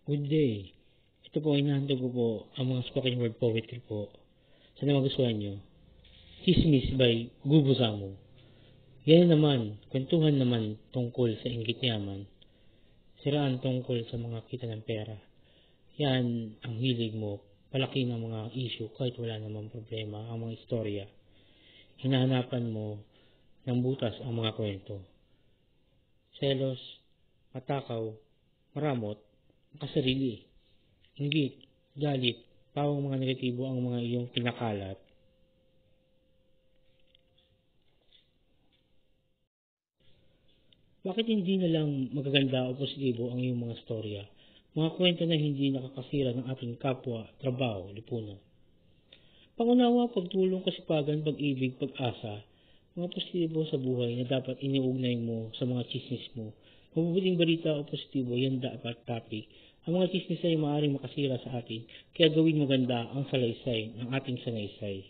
Good day. Ito po, inahandog ko po ang mga spoken word poetry po. Sana magustuhan nyo. Chismis by Gubo Samu. Yan naman, kwentuhan naman tungkol sa inggit yaman. Siraan tungkol sa mga kita ng pera. Yan ang hilig mo. Palaki ng mga issue kahit wala namang problema ang mga istorya. Hinahanapan mo ng butas ang mga kwento. Selos, matakaw, maramot, makasarili, inggit, galit, pawang mga negatibo ang mga iyong pinakalat. Bakit hindi na lang magaganda o positibo ang iyong mga storya? Mga kwento na hindi nakakasira ng ating kapwa, trabaho, lipunan. Pangunawa, pagtulong, kasipagan, pag-ibig, pag-asa, mga positibo sa buhay na dapat iniugnay mo sa mga chismis mo. Mabubuting balita o positibo, yan dapat topic. Ang mga chismis ay maaaring makasira sa atin, kaya gawin maganda ang salaysay ng ating sanaysay.